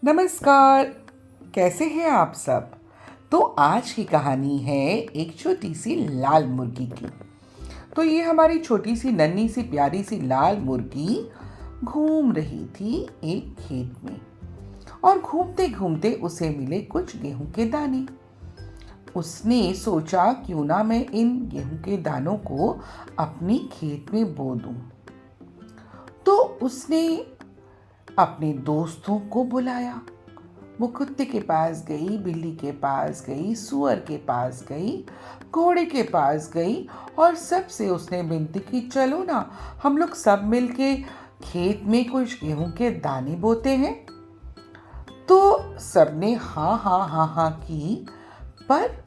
नमस्कार। कैसे हैं आप सब। तो आज की कहानी है एक छोटी सी लाल मुर्गी की। तो ये हमारी छोटी सी नन्ही सी प्यारी सी लाल मुर्गी घूम रही थी एक खेत में, और घूमते घूमते उसे मिले कुछ गेहूं के दाने। उसने सोचा क्यों ना मैं इन गेहूं के दानों को अपनी खेत में बो दूं। तो उसने अपने दोस्तों को बुलाया। वो कुत्ते के पास गई, बिल्ली के पास गई, सूअर के पास गई, घोड़े के पास गई, और सबसे उसने विनती की, चलो ना हम लोग सब मिलके खेत में कुछ गेहूं के दाने बोते हैं। तो सबने हाँ हाँ हाँ हाँ की, पर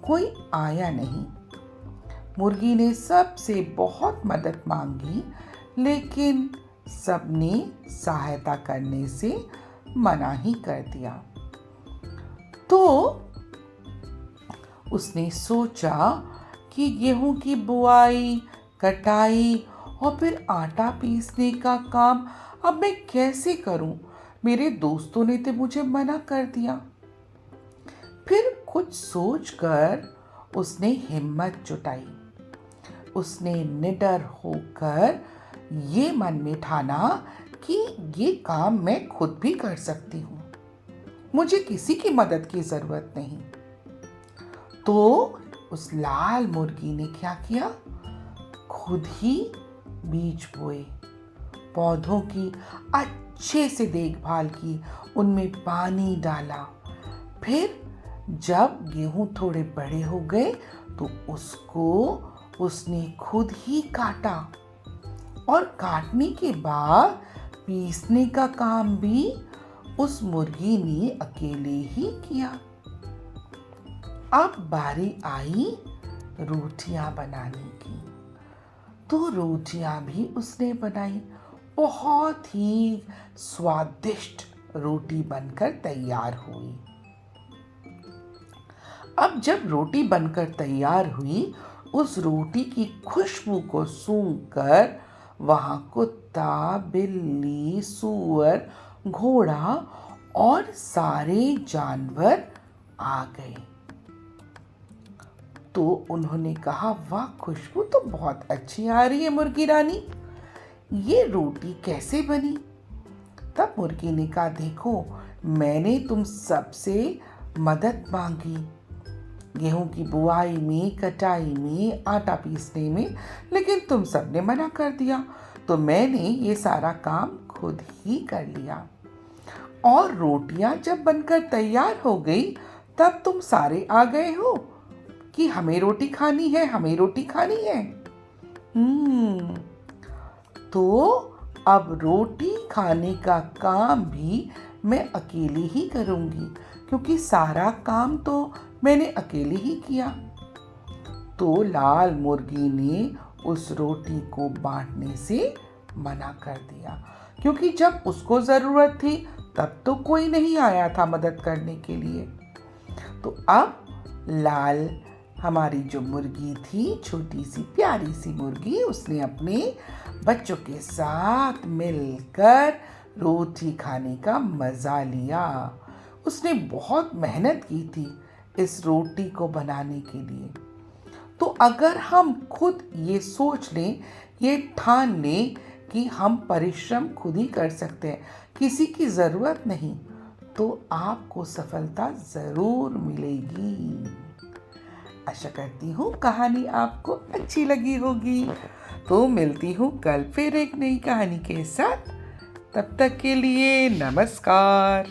कोई आया नहीं। मुर्गी ने सबसे बहुत मदद मांगी, लेकिन सबने सहायता करने से मना ही कर दिया। तो उसने सोचा कि गेहूं की बुआई, कटाई और फिर आटा पीसने का काम अब मैं कैसे करूं। मेरे दोस्तों ने तो मुझे मना कर दिया। फिर कुछ सोचकर उसने हिम्मत जुटाई। उसने निडर होकर ये मन में ठाना कि ये काम मैं खुद भी कर सकती हूँ, मुझे किसी की मदद की जरूरत नहीं। तो उस लाल मुर्गी ने क्या किया, खुद ही बीज बोए, पौधों की अच्छे से देखभाल की, उनमें पानी डाला। फिर जब गेहूं थोड़े बड़े हो गए तो उसको उसने खुद ही काटा, और काटने के बाद पीसने का काम भी उस मुर्गी ने अकेले ही किया। अब बारी आई रोटियां बनाने की। तो रोटियां भी उसने बनाई। बहुत ही स्वादिष्ट रोटी बनकर तैयार हुई। अब जब रोटी बनकर तैयार हुई, उस रोटी की खुशबू को सूंघकर वहां कुत्ता, बिल्ली, सूअर, घोड़ा और सारे जानवर आ गए। तो उन्होंने कहा, वाह, खुशबू तो बहुत अच्छी आ रही है मुर्गी रानी, ये रोटी कैसे बनी। तब मुर्गी ने कहा, देखो, मैंने तुम सबसे मदद मांगी, गेहूं की बुआई में, कटाई में, आटा पीसने में, लेकिन तुम सबने मना कर दिया। तो मैंने ये सारा काम खुद ही कर लिया, और रोटियां जब बनकर तैयार हो गई तब तुम सारे आ गए हो कि हमें रोटी खानी है, हमें रोटी खानी है। तो अब रोटी खाने का काम भी मैं अकेली ही करूंगी, क्योंकि सारा काम तो मैंने अकेले ही किया। तो लाल मुर्गी ने उस रोटी को बांटने से मना कर दिया, क्योंकि जब उसको जरूरत थी तब तो कोई नहीं आया था मदद करने के लिए। तो अब लाल, हमारी जो मुर्गी थी, छोटी सी प्यारी सी मुर्गी, उसने अपने बच्चों के साथ मिलकर रोटी खाने का मजा लिया। उसने बहुत मेहनत की थी इस रोटी को बनाने के लिए। तो अगर हम खुद ये सोच लें, ये ठान लें कि हम परिश्रम खुद ही कर सकते हैं, किसी की ज़रूरत नहीं, तो आपको सफलता ज़रूर मिलेगी। आशा करती हूँ कहानी आपको अच्छी लगी होगी। तो मिलती हूँ कल फिर एक नई कहानी के साथ। तब तक के लिए नमस्कार।